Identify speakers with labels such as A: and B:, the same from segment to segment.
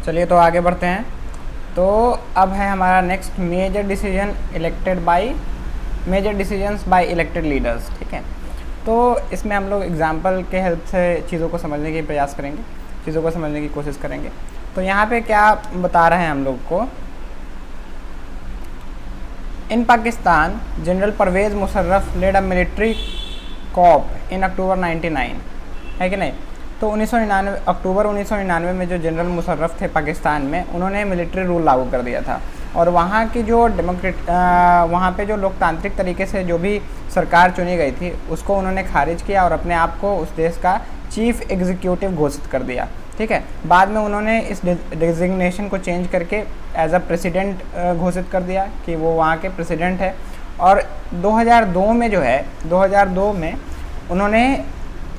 A: चलिए तो आगे बढ़ते हैं। तो अब है हमारा next major decisions by elected leaders. ठीक है, तो इसमें हम लोग एग्जाम्पल के हेल्प से चीज़ों को समझने की प्रयास करेंगे, चीज़ों को समझने की कोशिश करेंगे। तो यहाँ पे क्या बता रहे हैं हम लोग को, in Pakistan general Pervez Musharraf led a military coup in October 99, है कि नहीं। तो 1999 अक्टूबर 1999 में जो जनरल मुशर्रफ थे पाकिस्तान में, उन्होंने मिलिट्री रूल लागू कर दिया था और वहाँ की जो वहाँ पे जो लोकतांत्रिक तरीके से जो भी सरकार चुनी गई थी उसको उन्होंने खारिज किया और अपने आप को उस देश का चीफ एग्जीक्यूटिव घोषित कर दिया। ठीक है, बाद में उन्होंने इस डिजिग्नेशन को चेंज करके एज अ प्रेसिडेंट घोषित कर दिया कि वो वहाँ के प्रेसिडेंट है। और 2002 में जो है 2002 में उन्होंने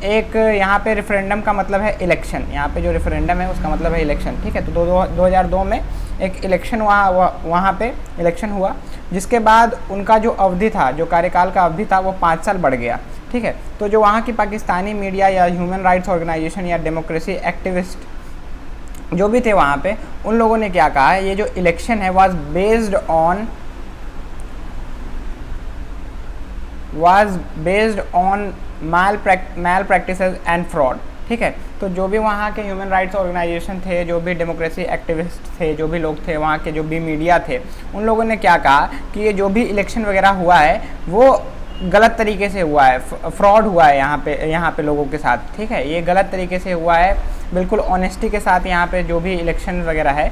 A: एक यहाँ पे रेफरेंडम का मतलब है इलेक्शन, यहाँ पे जो रेफरेंडम है उसका मतलब है इलेक्शन। ठीक है, तो 2002 में एक इलेक्शन वहाँ पे इलेक्शन हुआ, जिसके बाद उनका जो अवधि था, जो कार्यकाल का अवधि था, वो 5 साल बढ़ गया। ठीक है, तो जो वहाँ की पाकिस्तानी मीडिया या ह्यूमन राइट्स ऑर्गेनाइजेशन या डेमोक्रेसी एक्टिविस्ट जो भी थे वहाँ पे, उन लोगों ने क्या कहा, ये जो इलेक्शन है was based on malpractices and fraud. ठीक है, तो जो भी वहाँ के ह्यूमन राइट्स ऑर्गेनाइजेशन थे, जो भी डेमोक्रेसी एक्टिविस्ट थे, जो भी लोग थे वहाँ के, जो भी मीडिया थे, उन लोगों ने क्या कहा कि ये जो भी इलेक्शन वगैरह हुआ है वो गलत तरीके से हुआ है, फ्रॉड हुआ है यहाँ पे लोगों के साथ। ठीक है, ये गलत तरीके से हुआ है, बिल्कुल ऑनेस्टी के साथ यहाँ पे जो भी इलेक्शन वगैरह है,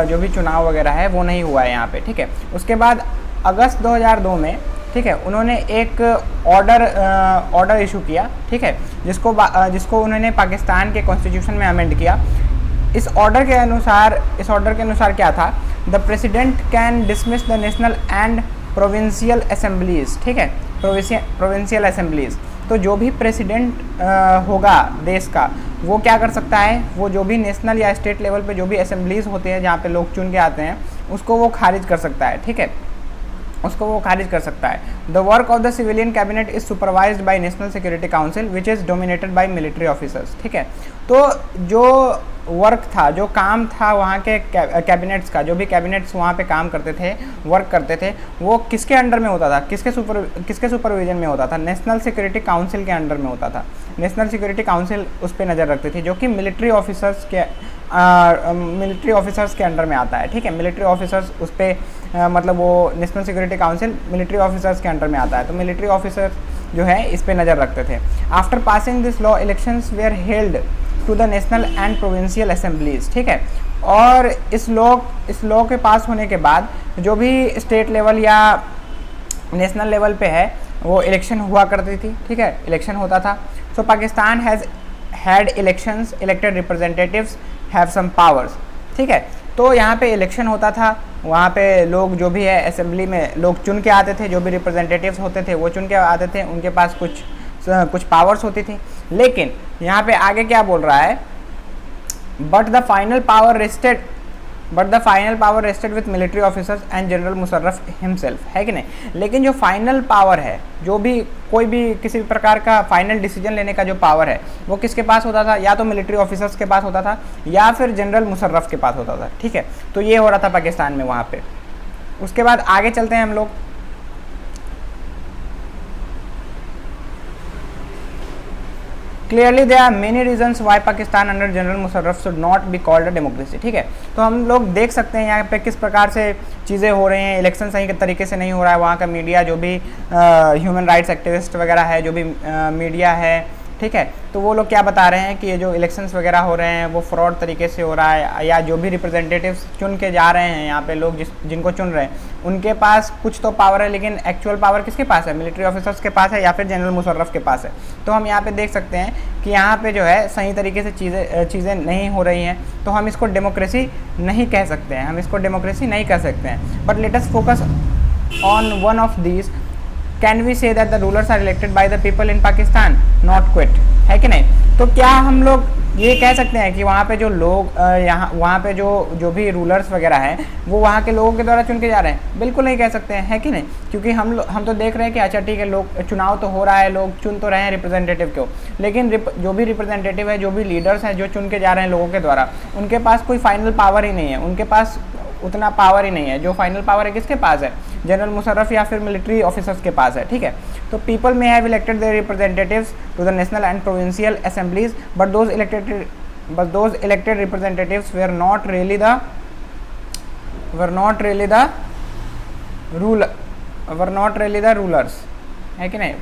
A: जो भी चुनाव वगैरह है, वो नहीं हुआ है यहाँ पे। ठीक है, उसके बाद अगस्त 2002 में, ठीक है, उन्होंने एक ऑर्डर इशू किया। ठीक है, जिसको उन्होंने पाकिस्तान के कॉन्स्टिट्यूशन में अमेंड किया। इस ऑर्डर के अनुसार क्या था, the president can dismiss the national and provincial assemblies. ठीक है, प्रोविंशियल असेंबलीज, तो जो भी प्रेसिडेंट होगा देश का, वो क्या कर सकता है, वो जो भी नेशनल या स्टेट लेवल पे जो भी असेंबलीज होते हैं जहाँ पे लोग चुन के आते हैं, उसको वो खारिज कर सकता है। ठीक है, उसको वो खारिज कर सकता है। The work of the civilian cabinet is supervised by national security council which is dominated by military officers. ठीक है, तो जो वर्क था, जो काम था वहाँ के कैबिनेट्स का, जो भी कैबिनेट्स वहाँ पे काम करते थे, वर्क करते थे, वो किसके अंडर में होता था, किसके सुपरविजन में होता था, नेशनल सिक्योरिटी काउंसिल के अंडर में होता था। नेशनल सिक्योरिटी काउंसिल उस पर नज़र रखती थी, जो कि मिलिट्री ऑफिसर्स के अंडर में आता है। ठीक है, मिलिट्री ऑफिसर्स उस पर मतलब वो national security council military officers के अंडर में आता है, तो मिलिट्री ऑफिसर जो है इस पर नज़र रखते थे। After passing this law elections were held to the national and provincial assemblies. ठीक है, और इस लॉ के पास होने के बाद जो भी स्टेट लेवल या नेशनल लेवल पे है वो इलेक्शन हुआ करती थी। ठीक है, इलेक्शन होता था। So Pakistan has had elections, elected representatives have some powers. ठीक है, तो यहाँ पे इलेक्शन होता था, वहाँ पे लोग जो भी है असेंबली में लोग चुन के आते थे, जो भी रिप्रेजेंटेटिव्स होते थे वो चुन के आते थे, उनके पास कुछ पावर्स होती थी। लेकिन यहाँ पे आगे क्या बोल रहा है, but the final power rested with military officers and general Musharraf himself, है कि नहीं। लेकिन जो फाइनल पावर है, जो भी कोई भी किसी प्रकार का फाइनल डिसीजन लेने का जो पावर है, वो किसके पास होता था, या तो मिलिट्री ऑफिसर्स के पास होता था या फिर जनरल मुशर्रफ के पास होता था। ठीक है, तो ये हो रहा था पाकिस्तान में वहाँ पे। उसके बाद आगे चलते हैं हम लोग। Clearly there are many reasons why Pakistan under general Musharraf should not be called a democracy. ठीक है, तो हम लोग देख सकते हैं यहाँ पे किस प्रकार से चीज़ें हो रही हैं, इलेक्शन सही तरीके से नहीं हो रहा है, वहाँ का मीडिया जो भी ह्यूमन राइट्स एक्टिविस्ट वगैरह है, जो भी मीडिया है, ठीक है, तो वो लोग क्या बता रहे हैं कि ये जो इलेक्शंस वगैरह हो रहे हैं वो फ्रॉड तरीके से हो रहा है, या जो भी रिप्रेजेंटेटिव्स चुन के जा रहे हैं यहाँ पे लोग जिनको चुन रहे हैं उनके पास कुछ तो पावर है, लेकिन एक्चुअल पावर किसके पास है, मिलिट्री ऑफिसर्स के पास है या फिर जनरल मुशर्रफ के पास है। तो हम यहाँ पे देख सकते हैं कि यहाँ पे जो है सही तरीके से चीज़ें नहीं हो रही हैं, तो हम इसको डेमोक्रेसी नहीं कह सकते हैं, but let us focus on one of these. Can we say that the rulers are elected by the people in Pakistan, not quite, है कि नहीं। तो क्या हम लोग ये कह सकते हैं कि वहाँ पे जो लोग यहाँ वहाँ पे जो भी रूलर्स वगैरह हैं वो वहाँ के लोगों के द्वारा चुन के जा रहे हैं? बिल्कुल नहीं कह सकते हैं, है कि नहीं? क्योंकि हम तो देख रहे हैं कि अच्छा ठीक है, लोग चुनाव तो हो रहा है, लोग चुन तो रहे हैं रिप्रेजेंटेटिव को, लेकिन जो भी रिप्रेजेंटेटिव है, जो भी लीडर्स हैं जो चुन के जा रहे हैं लोगों के द्वारा, उनके पास कोई फाइनल पावर ही नहीं है, उनके पास उतना पावर ही नहीं है। जो फाइनल पावर है किसके पास है? जनरल मुशर्रफ या फिर मिलिट्री ऑफिसर्स के पास है, ठीक है। तो people may have elected their representatives to the national and provincial assemblies, but those elected representatives were not really the rulers, है कि नहीं?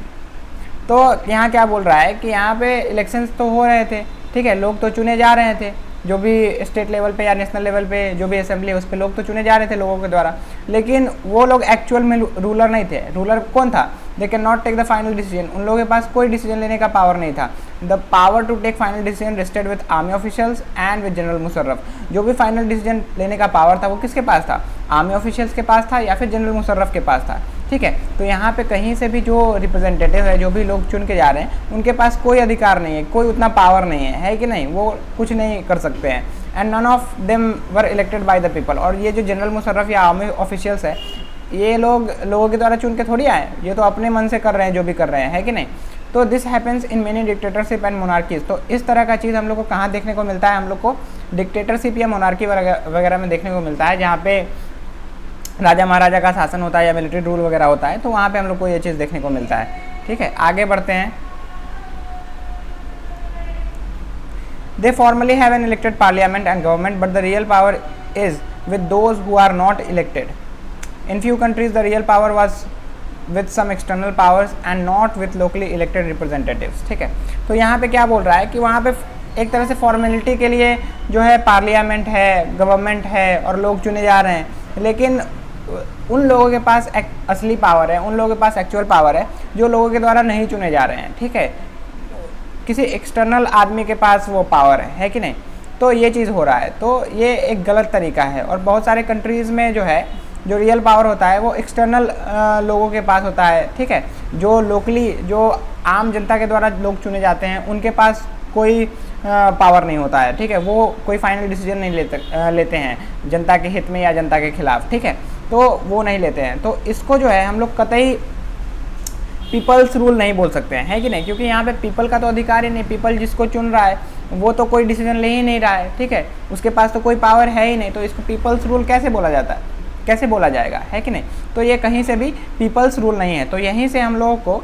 A: तो यहाँ क्या बोल रहा है कि यहाँ पे इलेक्शंस तो हो रहे थे, ठीक है, लोग तो चुने जा रहे थे, जो भी स्टेट लेवल पे या नेशनल लेवल पे जो भी असेंबली है उस पे लोग तो चुने जा रहे थे लोगों के द्वारा, लेकिन वो लोग एक्चुअल में रूलर नहीं थे। रूलर कौन था? They can not take the final decision, उन लोगों के पास कोई डिसीजन लेने का पावर नहीं था। The power to take final decision rested with army officials and with general Musharraf, जो भी फाइनल डिसीजन लेने का पावर था वो किसके पास था? आर्मी ऑफिशियल्स के पास था या फिर जनरल मुशर्रफ के पास था, ठीक है। तो यहाँ पे कहीं से भी जो रिप्रेजेंटेटिव है, जो भी लोग चुन के जा रहे हैं, उनके पास कोई अधिकार नहीं है, कोई उतना पावर नहीं है कि नहीं? वो कुछ नहीं कर सकते हैं। And none of them were elected by the people, और ये जो जनरल मुशर्रफ या आर्मी ऑफिशियल्स है, ये लोगों के द्वारा चुन के थोड़ी आए, ये तो अपने मन से कर रहे हैं जो भी कर रहे हैं, है कि नहीं? तो this happens in many dictatorship and monarchies. तो इस तरह का चीज़ हम लोग को कहाँ देखने को मिलता है? हम लोग को डिक्टेटरशिप या मोनार्की वगैरह में देखने को मिलता है, जहाँ पे राजा महाराजा का शासन होता है या मिलिट्री रूल वगैरह होता है, तो वहाँ पे हम लोग को ये चीज़ देखने को मिलता है, ठीक है। आगे बढ़ते हैं। They formally have an elected parliament and government, but the real power is with those who are not elected. In few countries the real power was with some external powers and not with locally elected representatives, ठीक है। तो यहाँ पे क्या बोल रहा है कि वहाँ पे एक तरह से फॉर्मेलिटी के लिए जो है पार्लियामेंट है, गवर्नमेंट है और लोग चुने जा रहे हैं, लेकिन उन लोगों के पास असली पावर है, उन लोगों के पास एक्चुअल पावर है जो लोगों के द्वारा नहीं चुने जा रहे हैं, ठीक है। किसी एक्सटर्नल आदमी के पास वो पावर है कि नहीं? तो ये चीज़ हो रहा है, तो ये एक गलत तरीका है। और बहुत सारे कंट्रीज़ में जो है जो रियल पावर होता है वो एक्सटर्नल लोगों के पास होता है, ठीक है। जो लोकली, जो आम जनता के द्वारा लोग चुने जाते हैं, उनके पास कोई पावर नहीं होता है, ठीक है। वो कोई फाइनल डिसीजन नहीं लेते हैं जनता के हित में या जनता के खिलाफ, ठीक है। तो वो नहीं लेते हैं। तो इसको जो है हम लोग कतई पीपल्स रूल नहीं बोल सकते हैं, है कि नहीं? क्योंकि यहाँ पे पीपल का तो अधिकार ही नहीं, पीपल जिसको चुन रहा है वो तो कोई डिसीजन ले ही नहीं रहा है, ठीक है, उसके पास तो कोई पावर है ही नहीं, तो इसको पीपल्स रूल कैसे बोला जाता है, कैसे बोला जाएगा, है कि नहीं? तो ये कहीं से भी पीपल्स रूल नहीं है। तो यहीं से हम लोगों को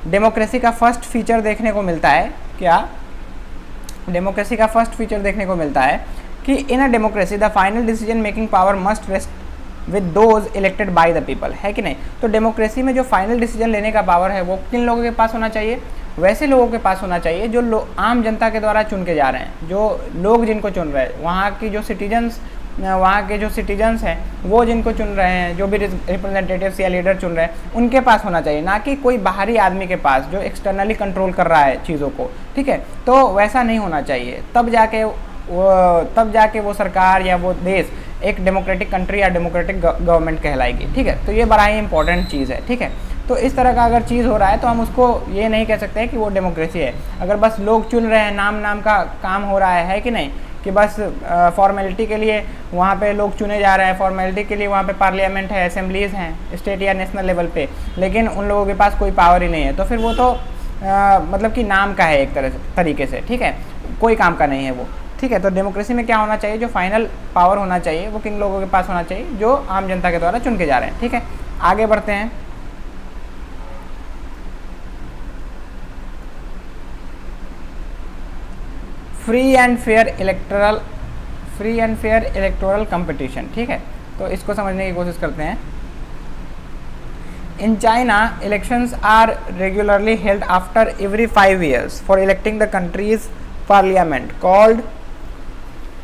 A: डेमोक्रेसी का फर्स्ट फीचर देखने को मिलता है। क्या? डेमोक्रेसी का फर्स्ट फीचर देखने को मिलता है कि in a democracy the final decision making power must rest with those elected by the people, है कि नहीं? तो डेमोक्रेसी में जो फाइनल डिसीजन लेने का पावर है वो किन लोगों के पास होना चाहिए? वैसे लोगों के पास होना चाहिए जो आम जनता के द्वारा चुन के जा रहे हैं, जो लोग जिनको चुन रहे हैं, वहाँ के जो सिटीजन्स हैं वो जिनको चुन रहे हैं, जो भी रिप्रेजेंटेटिव्स या लीडर चुन रहे हैं, उनके पास होना चाहिए, ना कि कोई बाहरी आदमी के पास जो एक्सटर्नली कंट्रोल कर रहा है चीज़ों को, ठीक है। तो वैसा नहीं होना चाहिए, तब जाके वो सरकार या वो देश एक डेमोक्रेटिक कंट्री या डेमोक्रेटिक गवर्नमेंट कहलाएगी, ठीक है। तो ये बड़ा ही इंपॉर्टेंट चीज़ है, ठीक है। तो इस तरह का अगर चीज़ हो रहा है तो हम उसको ये नहीं कह सकते कि वो डेमोक्रेसी है। अगर बस लोग चुन रहे हैं, नाम का काम हो रहा है कि नहीं, कि बस फॉर्मेलिटी के लिए वहाँ पे लोग चुने जा रहे हैं, फॉर्मेलिटी के लिए वहाँ पे पार्लियामेंट है, असेंबलीज़ हैं स्टेट या नेशनल लेवल पे, लेकिन उन लोगों के पास कोई पावर ही नहीं है, तो फिर वो तो मतलब कि नाम का है एक तरीके से, ठीक है, कोई काम का नहीं है वो, ठीक है। तो डेमोक्रेसी में क्या होना चाहिए? जो फाइनल पावर होना चाहिए वो किन लोगों के पास होना चाहिए? जो आम जनता के द्वारा चुन के जा रहे हैं, ठीक है। आगे बढ़ते हैं। Free and fair electoral competition, ठीक है। तो इसको समझने की कोशिश करते हैं। In China elections are regularly held after every 5 years for electing the country's parliament called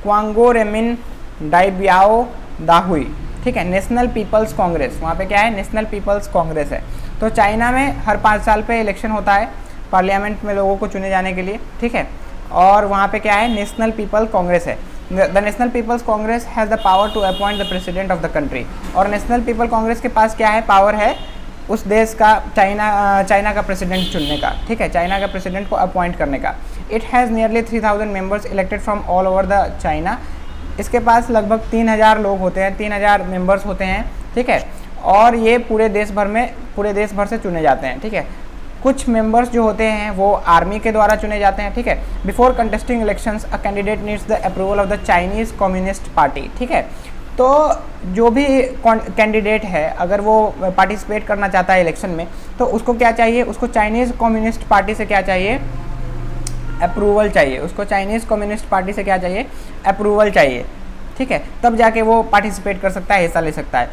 A: Quanguo Renmin Daibiao Dahui, ठीक है, नेशनल पीपल्स कांग्रेस। वहाँ पे क्या है? नेशनल पीपल्स कांग्रेस है। तो चाइना में हर 5 साल पे इलेक्शन होता है पार्लियामेंट में लोगों को चुने जाने के लिए, ठीक है। और वहाँ पे क्या है? नेशनल पीपल कांग्रेस है। The national people's congress has the power to appoint the president of the country. और नेशनल पीपल कांग्रेस के पास क्या है? पावर है उस देश का, चाइना का प्रेसिडेंट चुनने का, ठीक है, चाइना का प्रेसिडेंट को अपॉइंट करने का। It has nearly 3000 members elected from all over the China. इसके पास लगभग 3000 लोग होते हैं, 3000 मेंबर्स होते हैं, ठीक है, और ये पूरे देश भर से चुने जाते हैं, ठीक है। कुछ मेंबर्स जो होते हैं वो आर्मी के द्वारा चुने जाते हैं, ठीक है। Before contesting elections a candidate needs the approval of the Chinese communist party, ठीक है। तो जो भी कैंडिडेट है अगर वो पार्टिसिपेट करना चाहता है इलेक्शन में, तो उसको क्या चाहिए, उसको चाइनीज़ कम्युनिस्ट पार्टी से क्या चाहिए, अप्रूवल चाहिए। उसको चाइनीज़ कम्युनिस्ट पार्टी से क्या चाहिए, अप्रूवल चाहिए, ठीक है, तब जाके वो पार्टिसिपेट कर सकता है, हिस्सा ले सकता है।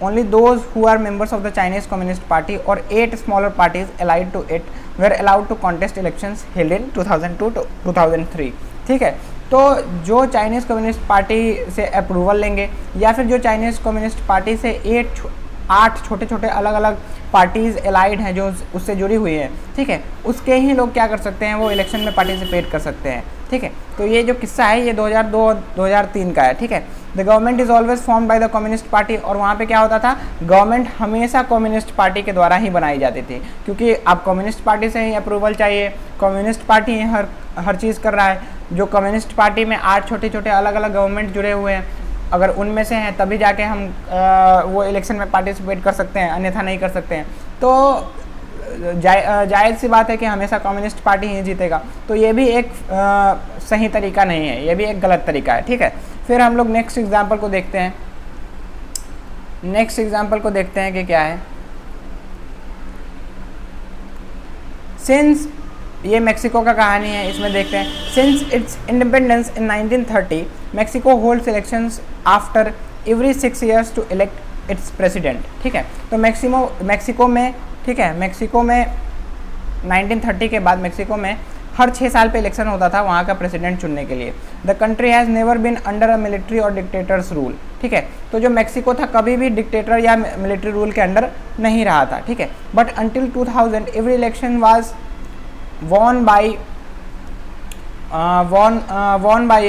A: Only those who are members of the Chinese communist party और 8 smaller parties allied to it were allowed to contest elections held in 2002 to 2003, ठीक है। तो जो चाइनीज़ कम्युनिस्ट पार्टी से अप्रूवल लेंगे या फिर जो चाइनीज़ कम्युनिस्ट पार्टी से 8 छोटे छोटे अलग अलग पार्टीज़ एलाइड हैं जो उससे जुड़ी हुई हैं, ठीक है, उसके ही लोग क्या कर सकते हैं, वो इलेक्शन में पार्टिसिपेट कर सकते हैं, ठीक है। तो ये जो किस्सा है ये 2002-2003 का है, ठीक है। The government is always formed by the communist party, और वहाँ पे क्या होता था, गवर्नमेंट हमेशा कम्युनिस्ट पार्टी के द्वारा ही बनाई जाती थी, क्योंकि आप कम्युनिस्ट पार्टी से ही अप्रूवल चाहिए, कम्युनिस्ट पार्टी हर चीज़ कर रहा है। जो कम्युनिस्ट पार्टी में 8 छोटे छोटे अलग अलग गवर्नमेंट जुड़े हुए हैं, अगर उनमें से हैं तभी जाके हम वो इलेक्शन में पार्टिसिपेट कर सकते हैं, अन्यथा नहीं कर सकते हैं। तो जायज़ सी बात है कि हमेशा कम्युनिस्ट पार्टी ही जीतेगा। तो ये भी एक सही तरीका नहीं है, ये भी एक गलत तरीका है, ठीक है। फिर हम लोग नेक्स्ट एग्जांपल को देखते हैं। नेक्स्ट एग्जांपल को देखते हैं कि क्या है। सिंस, ये मेक्सिको का कहानी है, इसमें देखते हैं। Since its independence in 1930 Mexico holds elections after every 6 years to elect its president, ठीक है। तो मेक्सिको में, ठीक है, मेक्सिको में 1930 के बाद मेक्सिको में हर 6 साल पे इलेक्शन होता था वहाँ का प्रेसिडेंट चुनने के लिए। The country has never been under a military or dictators rule, ठीक है। तो जो मेक्सिको था कभी भी डिक्टेटर या मिलिट्री रूल के अंडर नहीं रहा था, ठीक है। But until 2000 every election was won by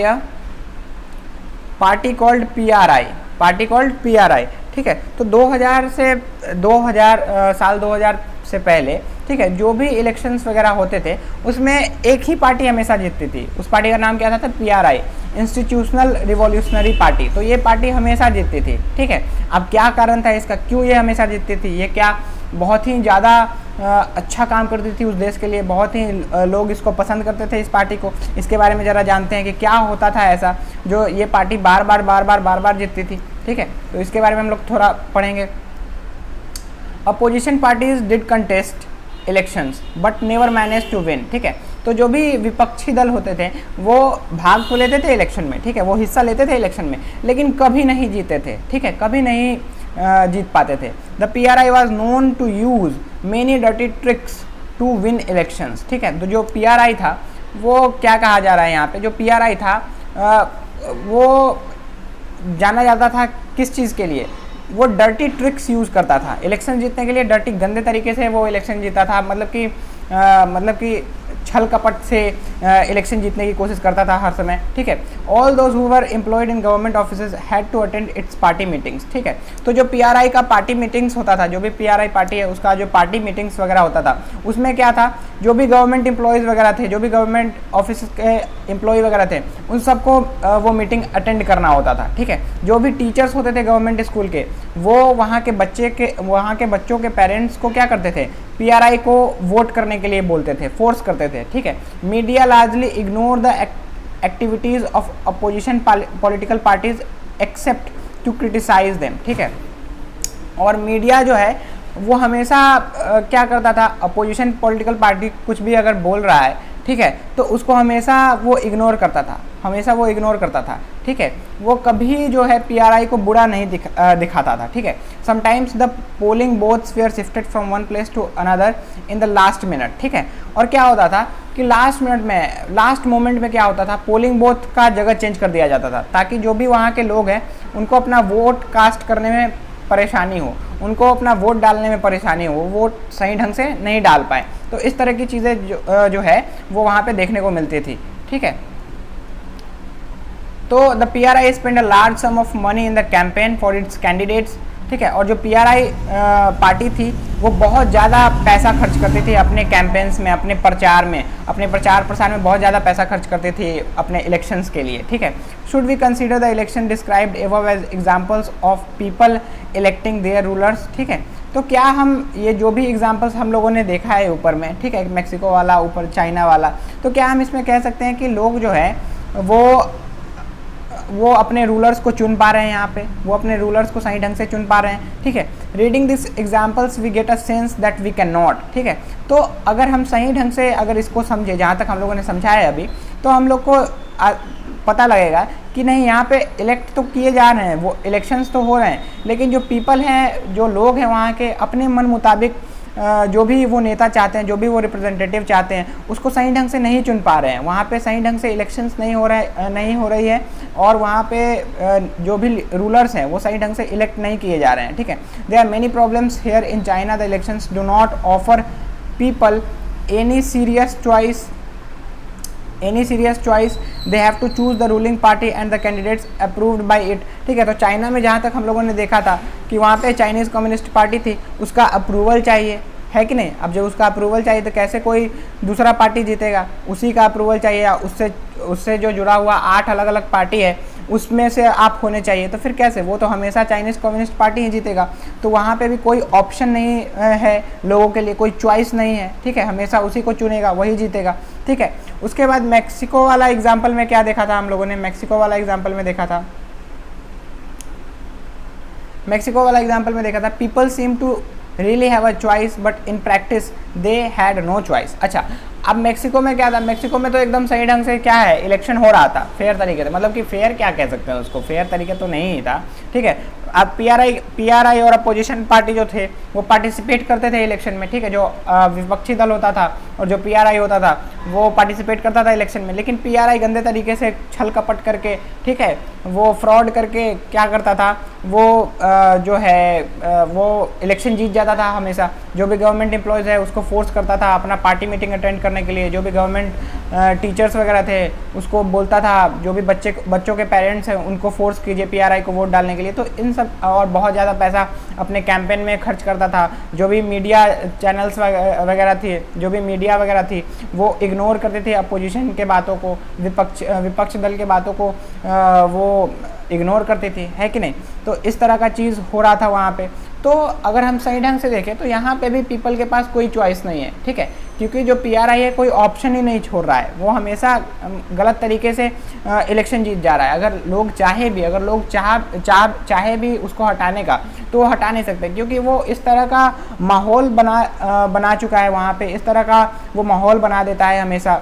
A: a party called PRI, ठीक है। तो 2000 से 2000 से पहले, ठीक है, जो भी इलेक्शंस वगैरह होते थे उसमें एक ही पार्टी हमेशा जीतती थी। उस पार्टी का नाम क्या था, PRI, इंस्टीट्यूशनल रिवॉल्यूशनरी पार्टी। तो ये पार्टी हमेशा जीतती थी, ठीक है। अब क्या कारण था इसका, क्यों ये हमेशा जीतती थी, ये क्या बहुत ही ज़्यादा अच्छा काम करती थी उस देश के लिए, बहुत ही लोग इसको पसंद करते थे इस पार्टी को। इसके बारे में ज़रा जानते हैं कि क्या होता था ऐसा जो ये पार्टी बार बार जीतती थी, ठीक है। तो इसके बारे में हम लोग थोड़ा पढ़ेंगे। Opposition parties did contest elections but never manage to win, ठीक है। तो जो भी विपक्षी दल होते थे वो भाग तो लेते थे इलेक्शन में, ठीक है, वो हिस्सा लेते थे इलेक्शन में, लेकिन कभी नहीं जीते थे, ठीक है, कभी नहीं जीत पाते थे। The PRI was known to use many dirty tricks to win elections, ठीक है। तो जो PRI था वो क्या कहा जा रहा है यहाँ पे, जो PRI था वो जाना जाता था किस चीज़ के लिए, वो डर्टी ट्रिक्स यूज़ करता था इलेक्शन जीतने के लिए। डर्टी गंदे तरीके से वो इलेक्शन जीता था, मतलब कि छल कपट से इलेक्शन जीतने की कोशिश करता था हर समय, ठीक है। All those who were employed in government offices had to attend its party meetings, ठीक है। तो जो PRI का पार्टी मीटिंग्स होता था, जो भी PRI पार्टी है उसका जो पार्टी मीटिंग्स वगैरह होता था, उसमें क्या था, जो भी गवर्नमेंट एम्प्लॉयज़ वगैरह थे, जो भी गवर्नमेंट ऑफिस के एम्प्लॉय वगैरह थे, उन सबको वो मीटिंग अटेंड करना होता था, ठीक है। जो भी टीचर्स होते थे गवर्नमेंट स्कूल के, वो वहाँ के बच्चों के पेरेंट्स को क्या करते थे, PRI को वोट करने के लिए बोलते थे, फोर्स करते थे, ठीक है। Media largely ignore the activities of opposition political parties except to criticise them, ठीक है। और मीडिया जो है वो हमेशा क्या करता था, अपोजिशन पॉलिटिकल पार्टी कुछ भी अगर बोल रहा है, ठीक है, तो उसको हमेशा वो इग्नोर करता था, ठीक है। वो कभी जो है PRI को बुरा नहीं दिखाता था, ठीक है। Sometimes the polling booths were shifted from one place to another in the last minute, ठीक है। और क्या होता था कि लास्ट मोमेंट में क्या होता था, पोलिंग बोथ का जगह चेंज कर दिया जाता था, ताकि जो भी वहाँ के लोग हैं उनको अपना वोट कास्ट करने में परेशानी हो, उनको अपना वोट डालने में परेशानी हो, वोट सही ढंग से नहीं डाल पाए। तो इस तरह की चीज़ें जो है वो वहाँ पे देखने को मिलती थी, ठीक है। तो the PRI spend a large some of money in the campaign for its candidates, ठीक है। और जो PRI पार्टी थी वो बहुत ज़्यादा पैसा खर्च करती थी अपने कैंपेन्स में, अपने प्रचार में, अपने प्रचार प्रसार में बहुत ज़्यादा पैसा खर्च करती थी अपने इलेक्शंस के लिए, ठीक है। Should we consider the election described above as examples of people electing their rulers, ठीक है। तो क्या हम ये जो भी एग्जाम्पल्स हम लोगों ने देखा है ऊपर में, ठीक है, मैक्सिको वाला, ऊपर चाइना वाला, तो क्या हम इसमें कह सकते हैं कि लोग जो है वो अपने रूलर्स को चुन पा रहे हैं, यहाँ पे वो अपने रूलर्स को सही ढंग से चुन पा रहे हैं, ठीक है। Reading this examples we get a sense that we can not, ठीक है। तो अगर हम सही ढंग से अगर इसको समझे, जहाँ तक हम लोगों ने समझा है अभी, तो हम लोग को पता लगेगा कि नहीं, यहाँ पे इलेक्ट तो किए जा रहे हैं, वो इलेक्शंस तो हो रहे हैं, लेकिन जो पीपल हैं, जो लोग हैं वहाँ के, अपने मन मुताबिक जो भी वो नेता चाहते हैं, जो भी वो रिप्रेजेंटेटिव चाहते हैं, उसको सही ढंग से नहीं चुन पा रहे हैं। वहाँ पे सही ढंग से इलेक्शंस नहीं हो रही है, और वहाँ पे जो भी रूलर्स हैं वो सही ढंग से इलेक्ट नहीं किए जा रहे हैं, ठीक है। There are many problems here in China, the elections do not offer people any serious choice, they have to choose the ruling party and the candidates approved by it, ठीक है। तो चाइना में जहाँ तक हम लोगों ने देखा था कि वहाँ पे चाइनीज़ कम्युनिस्ट पार्टी थी, उसका अप्रूवल चाहिए, है कि नहीं। अब जब उसका अप्रूवल चाहिए तो कैसे कोई दूसरा पार्टी जीतेगा, उसी का अप्रूवल चाहिए, या उससे जो जुड़ा हुआ 8 अलग अलग पार्टी है उसमें से आप होने चाहिए, तो फिर कैसे, वो तो हमेशा चाइनीज़ कम्युनिस्ट पार्टी ही जीतेगा। तो वहाँ पे भी कोई ऑप्शन नहीं है लोगों के लिए, कोई चॉइस नहीं है, ठीक है, हमेशा उसी को चुनेगा, वही जीतेगा, ठीक है। उसके बाद मैक्सिको वाला एग्जाम्पल में क्या देखा था हम लोगों ने, मैक्सिको वाला एग्जाम्पल में देखा था people seem to really have a choice but in practice they had no choice. अच्छा, अब मैक्सिको में क्या था, मैक्सिको में तो एकदम सही ढंग से क्या है, इलेक्शन हो रहा था फेयर तरीके से, मतलब कि फेयर क्या कह सकते हैं उसको, फेयर तरीके तो नहीं था, ठीक है। अब पीआरआई और अपोजिशन पार्टी जो थे वो पार्टिसिपेट करते थे इलेक्शन में, ठीक है। जो विपक्षी दल होता था और जो पीआरआई होता था वो पार्टिसिपेट करता था इलेक्शन में, लेकिन पीआरआई गंदे तरीके से छल कपट करके, ठीक है, वो फ्रॉड करके क्या करता था, वो जो है वो इलेक्शन जीत जाता था हमेशा। जो भी गवर्नमेंट एम्प्लॉयज़ है उसको फोर्स करता था अपना पार्टी मीटिंग अटेंड करने के लिए, जो भी गवर्नमेंट टीचर्स वगैरह थे उसको बोलता था, जो भी बच्चों के पेरेंट्स हैं उनको फोर्स कीजिए पीआरआई को वोट डालने के लिए। तो इन सब और बहुत ज़्यादा पैसा अपने कैंपेन में खर्च करता था। जो भी मीडिया चैनल्स वगैरह थी, जो भी मीडिया वगैरह थी, वो इग्नोर करते थे अपोजिशन के बातों को, विपक्ष दल के बातों को वो इग्नोर करती थी, है कि नहीं। तो इस तरह का चीज़ हो रहा था वहाँ पे। तो अगर हम सही ढंग से देखें तो यहाँ पे भी पीपल के पास कोई चॉइस नहीं है, ठीक है, क्योंकि जो पीआरआई है कोई ऑप्शन ही नहीं छोड़ रहा है, वो हमेशा गलत तरीके से इलेक्शन जीत जा रहा है। अगर लोग चाहे भी उसको हटाने का, तो वो हटा नहीं सकते, क्योंकि वो इस तरह का माहौल बना चुका है वहाँ पे, इस तरह का वो माहौल बना देता है हमेशा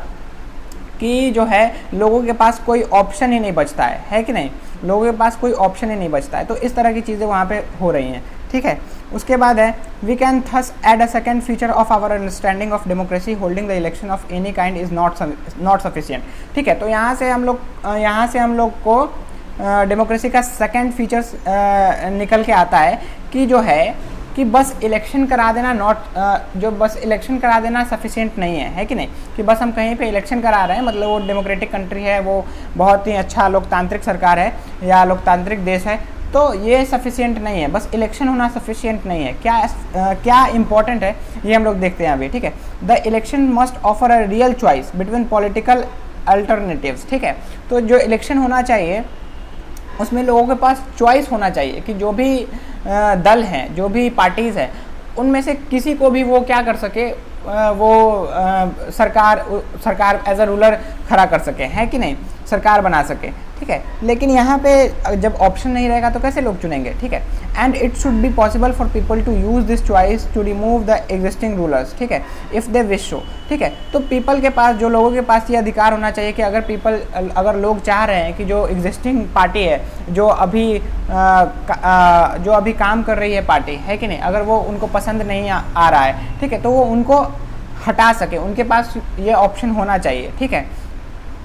A: कि जो है लोगों के पास कोई ऑप्शन ही नहीं बचता है कि नहीं, लोगों के पास कोई ऑप्शन ही नहीं बचता है। तो इस तरह की चीज़ें वहाँ पे हो रही हैं, ठीक है। उसके बाद है we can thus add a second feature of our understanding of democracy, holding the election of any kind is not sufficient, ठीक है। तो यहाँ से हम लोग को डेमोक्रेसी का सेकेंड फीचर्स निकल के आता है कि जो है कि बस इलेक्शन करा देना सफिशिएंट नहीं है कि नहीं, कि बस हम कहीं पे इलेक्शन करा रहे हैं, मतलब वो डेमोक्रेटिक कंट्री है, वो बहुत ही अच्छा लोकतांत्रिक सरकार है या लोकतांत्रिक देश है, तो ये सफिशिएंट नहीं है, बस इलेक्शन होना सफिशिएंट नहीं है। क्या इंपॉर्टेंट है ये हम लोग देखते हैं अभी, ठीक है। The election must offer a real choice between political alternatives, ठीक है। तो जो इलेक्शन होना चाहिए उसमें लोगों के पास चॉइस होना चाहिए कि जो भी दल हैं, जो भी पार्टीज़ हैं, उनमें से किसी को भी वो क्या कर सके, वो सरकार एज अ रूलर खड़ा कर सके, है कि नहीं, सरकार बना सके, ठीक है। लेकिन यहाँ पे जब ऑप्शन नहीं रहेगा तो कैसे लोग चुनेंगे, ठीक है। And it should be possible for people to use this choice to remove the existing rulers, ठीक है, इफ़ दे विश सो, ठीक है। तो पीपल के पास, जो लोगों के पास ये अधिकार होना चाहिए कि अगर लोग चाह रहे हैं कि जो एग्जिस्टिंग पार्टी है, जो अभी काम कर रही है पार्टी, है कि नहीं, अगर वो उनको पसंद नहीं आ रहा है, ठीक है, तो वो उनको हटा सके, उनके पास ये ऑप्शन होना चाहिए, ठीक है,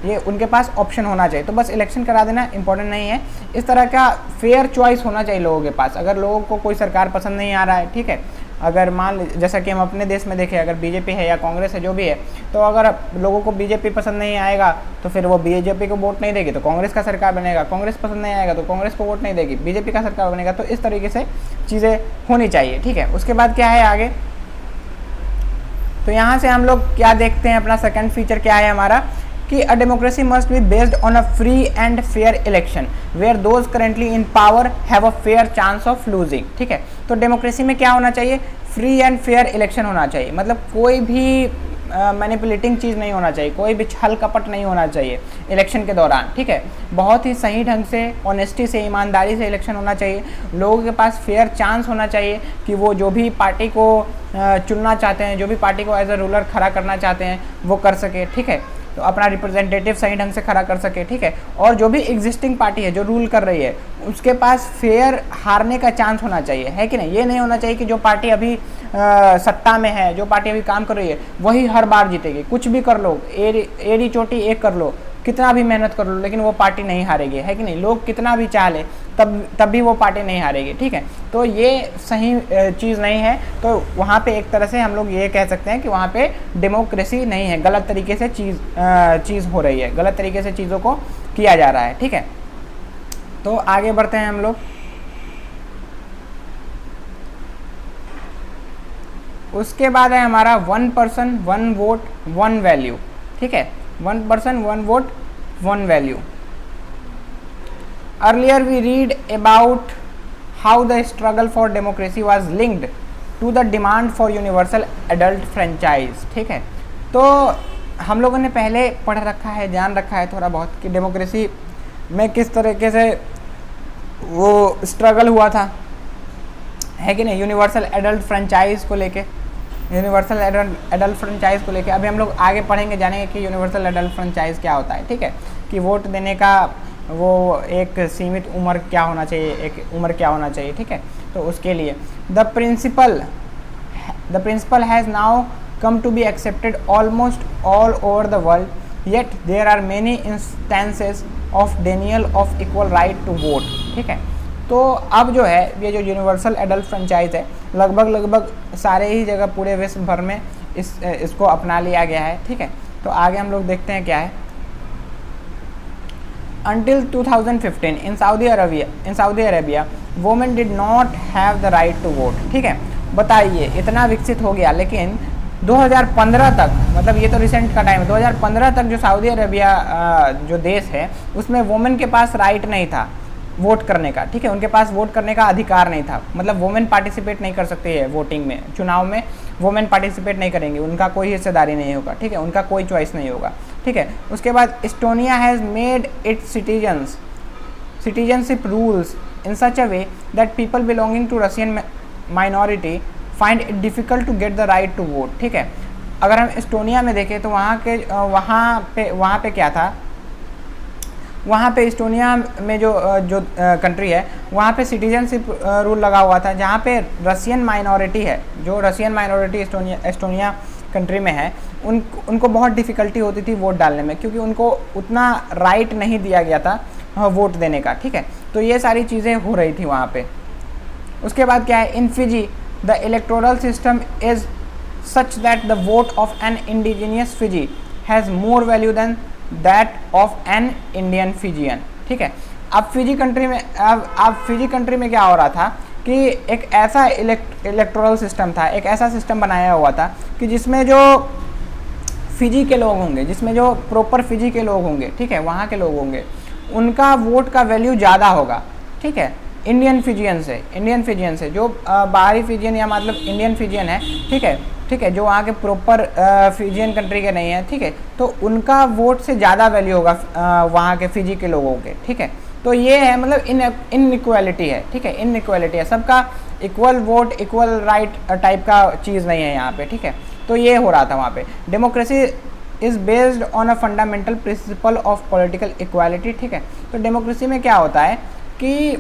A: ये उनके पास ऑप्शन होना चाहिए। तो बस इलेक्शन करा देना इंपॉर्टेंट नहीं है, इस तरह का फेयर चॉइस होना चाहिए लोगों के पास। अगर लोगों को कोई सरकार पसंद नहीं आ रहा है, ठीक है, अगर मान जैसा कि हम अपने देश में देखें, अगर बीजेपी है या कांग्रेस है जो भी है, तो अगर लोगों को बीजेपी पसंद नहीं आएगा तो फिर वो बीजेपी को वोट नहीं देगी, तो कांग्रेस का सरकार बनेगा। कांग्रेस पसंद नहीं आएगा तो कांग्रेस को वोट नहीं देगी, बीजेपी का सरकार बनेगा। तो इस तरीके से चीज़ें होनी चाहिए, ठीक है। उसके बाद क्या है आगे, तो यहाँ से हम लोग क्या देखते हैं, अपना सेकंड फीचर क्या है हमारा, कि a democracy must be based on a free and fair election where those currently in power have a fair chance of losing, ठीक है। तो डेमोक्रेसी में क्या होना चाहिए, फ्री एंड फेयर इलेक्शन होना चाहिए, मतलब कोई भी मैनिपुलेटिंग चीज़ नहीं होना चाहिए, कोई भी छल कपट नहीं होना चाहिए इलेक्शन के दौरान, ठीक है। बहुत ही सही ढंग से, ऑनेस्टी से, ईमानदारी से इलेक्शन होना चाहिए। लोगों के पास फेयर चांस होना चाहिए कि वो जो भी पार्टी को चुनना चाहते हैं, जो भी पार्टी को एज ए रूलर खड़ा करना चाहते हैं वो कर सके, ठीक है। तो अपना रिप्रेजेंटेटिव सही ढंग से खड़ा कर सके, ठीक है। और जो भी एग्जिस्टिंग पार्टी है जो रूल कर रही है उसके पास फेयर हारने का चांस होना चाहिए, है कि नहीं। ये नहीं होना चाहिए कि जो पार्टी अभी सत्ता में है, जो पार्टी अभी काम कर रही है वही हर बार जीतेगी। कुछ भी कर लो, एड़ी चोटी एक कर लो, कितना भी मेहनत कर लो, लेकिन वो पार्टी नहीं हारेगी, है कि नहीं। लोग कितना भी चाह ले तब भी वो पार्टी नहीं हारेगी, ठीक है। तो ये सही चीज़ नहीं है। तो वहाँ पे एक तरह से हम लोग ये कह सकते हैं कि वहाँ पे डेमोक्रेसी नहीं है, गलत तरीके से चीज़ हो रही है, गलत तरीके से चीज़ों को किया जा रहा है, ठीक है। तो आगे बढ़ते हैं हम लोग। उसके बाद है हमारा 1 पर्सन 1 वोट 1 वैल्यू, ठीक है। 1 person 1 vote 1 value. Earlier we read about how the struggle for democracy was linked to the demand for universal adult franchise, ठीक है। तो हम लोगों ने पहले पढ़ रखा है, जान रखा है थोड़ा बहुत कि डेमोक्रेसी में किस तरीके से वो स्ट्रगल हुआ था, है कि नहीं, यूनिवर्सल एडल्ट फ्रेंचाइज को लेके, यूनिवर्सल एडल्ट फ्रेंचाइज को लेके। अभी हम लोग आगे पढ़ेंगे, जानेंगे कि यूनिवर्सल एडल्ट फ्रेंचाइज क्या होता है, ठीक है। कि वोट देने का वो एक सीमित उम्र क्या होना चाहिए, एक उम्र क्या होना चाहिए, ठीक है। तो उसके लिए the principle has now come to be accepted almost all over the world, yet there are many instances of denial of equal right to vote, ठीक है। तो अब जो है ये जो यूनिवर्सल एडल्ट फ्रेंचाइज है लगभग सारे ही जगह पूरे विश्व भर में इसको अपना लिया गया है, ठीक है। तो आगे हम लोग देखते हैं क्या है। Until 2015 in Saudi Arabia women did not have the right to vote, ठीक है। बताइए, इतना विकसित हो गया, लेकिन 2015 तक, मतलब ये तो रिसेंट का टाइम है, 2015 तक जो सऊदी अरेबिया जो देश है उसमें वुमेन के पास राइट नहीं था वोट करने का, ठीक है। उनके पास वोट करने का अधिकार नहीं था, मतलब वुमेन पार्टिसिपेट नहीं कर सकती है वोटिंग में, चुनाव में वुमेन पार्टिसिपेट नहीं करेंगे, उनका कोई हिस्सेदारी नहीं होगा, ठीक है, उनका कोई चॉइस नहीं होगा, ठीक है। उसके बाद Estonia has made its citizenship rules in such a way that people belonging to Russian minority find it difficult to get the right to vote, ठीक है। अगर हम एस्टोनिया में देखें तो वहाँ पे क्या था, वहाँ पे एस्टोनिया में जो कंट्री है वहाँ पे सिटीजनशिप रूल लगा हुआ था, जहाँ पे रशियन माइनॉरिटी है, जो रशियन माइनॉरिटी एस्टोनिया कंट्री में है, उनको बहुत डिफ़िकल्टी होती थी वोट डालने में, क्योंकि उनको उतना राइट नहीं दिया गया था वोट देने का, ठीक है। तो ये सारी चीज़ें हो रही थी वहाँ पे। उसके बाद क्या है, in Fiji the electoral system is such that the vote of an indigenous Fiji has more value than that of an Indian Fijian, ठीक है। अब फिजी कंट्री में क्या हो रहा था कि एक ऐसा इलेक्टोरल सिस्टम था, एक ऐसा सिस्टम बनाया हुआ था कि जिसमें जो फिजी के लोग होंगे, जिसमें जो प्रॉपर फिजी के लोग होंगे, ठीक है, वहाँ के लोग होंगे, उनका वोट का वैल्यू ज़्यादा होगा, ठीक है, इंडियन फिजियन से जो बाहरी फिजियन या मतलब इंडियन फिजियन है, ठीक है, जो वहाँ के प्रॉपर फिजियन कंट्री के नहीं है, ठीक है, तो उनका वोट से ज़्यादा वैल्यू होगा वहाँ के फिजी के लोगों के, ठीक है। तो ये है, मतलब इनइक्वालिटी है, ठीक है, इनइक्वालिटी है, सबका equal vote equal right type का चीज़ नहीं है यहाँ पे, ठीक है। तो ये हो रहा था वहाँ पे। Democracy is based on a fundamental principle of political equality, ठीक है। तो डेमोक्रेसी में क्या होता है कि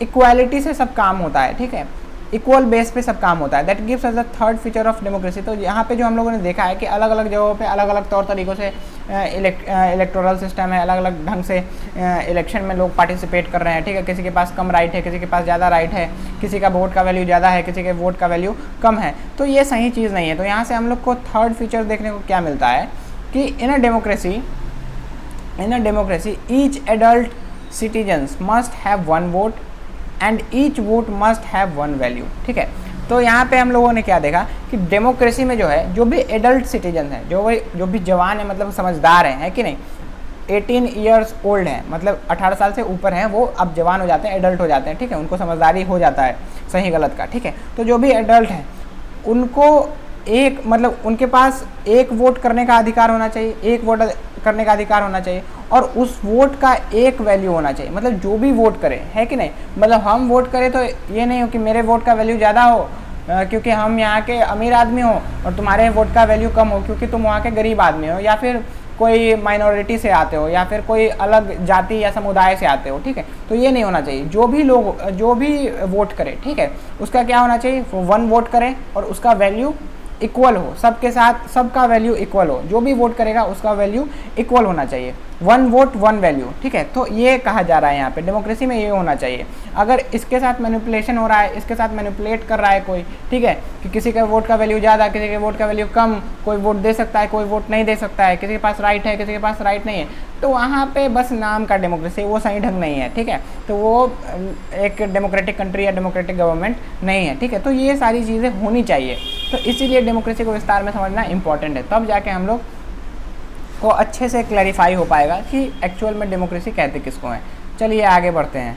A: इक्वालिटी से सब काम होता है, ठीक है। इक्वल बेस पे सब काम होता है। That gives us the third feature of democracy. तो यहाँ पे जो हम लोगों ने देखा है कि अलग अलग जगहों पे अलग अलग तौर तरीक़ों से इलेक्टोरल सिस्टम है, अलग अलग ढंग से इलेक्शन में लोग पार्टिसिपेट कर रहे हैं, ठीक है। किसी के पास कम राइट है, किसी के पास ज़्यादा राइट है, किसी का वोट का वैल्यू ज़्यादा है, किसी के वोट का वैल्यू कम है। तो ये सही चीज़ नहीं है। तो यहाँ से हम लोग को थर्ड फीचर देखने को क्या मिलता है कि in a democracy each adult citizens must have one vote and each vote must have one value, ठीक है। तो यहाँ पे हम लोगों ने क्या देखा कि डेमोक्रेसी में जो है जो भी एडल्ट सिटीजन है, जो भी जवान है, मतलब समझदार है कि नहीं, 18 ईयर्स ओल्ड हैं, मतलब 18 साल से ऊपर हैं, वो अब जवान हो जाते हैं, एडल्ट हो जाते हैं, ठीक है। उनको समझदारी हो जाता है सही गलत का, ठीक है। तो जो भी एडल्ट हैं उनको एक मतलब उनके पास एक वोट करने का अधिकार होना चाहिए, एक वोट करने का अधिकार होना चाहिए, और उस वोट का एक वैल्यू होना चाहिए। मतलब जो भी वोट करे, है कि नहीं, मतलब हम वोट करें तो ये नहीं हो कि मेरे वोट का वैल्यू ज़्यादा हो क्योंकि हम यहाँ के अमीर आदमी हो, और तुम्हारे वोट का वैल्यू कम हो क्योंकि तुम वहाँ के गरीब आदमी हो, या फिर कोई माइनॉरिटी से आते हो, या फिर कोई अलग जाति या समुदाय से आते हो, ठीक है। तो ये नहीं होना चाहिए। जो भी वोट करे, ठीक है, उसका क्या होना चाहिए, वन वोट करे और उसका वैल्यू इक्वल हो, सबके साथ सबका वैल्यू इक्वल हो। जो भी वोट करेगा उसका वैल्यू इक्वल होना चाहिए, वन वोट वन वैल्यू, ठीक है। तो ये कहा जा रहा है यहाँ पे डेमोक्रेसी में ये होना चाहिए। अगर इसके साथ मैनिपुलेशन हो रहा है, इसके साथ मैनिपुलेट कर रहा है कोई, ठीक है, कि किसी के वोट का वैल्यू ज़्यादा, किसी के वोट का वैल्यू कम, कोई वोट दे सकता है, कोई वोट नहीं दे सकता है, किसी के पास राइट है, किसी के पास राइट नहीं है, तो वहाँ पे बस नाम का डेमोक्रेसी, वो सही ढंग नहीं है, ठीक है। तो वो एक डेमोक्रेटिक कंट्री या डेमोक्रेटिक गवर्नमेंट नहीं है, ठीक है। तो ये सारी चीज़ें होनी चाहिए। तो इसीलिए डेमोक्रेसी को विस्तार में समझना इंपॉर्टेंट है, तब जाके हम लोग को अच्छे से क्लैरिफाई हो पाएगा कि एक्चुअल में डेमोक्रेसी कहते किसको है। चलिए आगे बढ़ते हैं।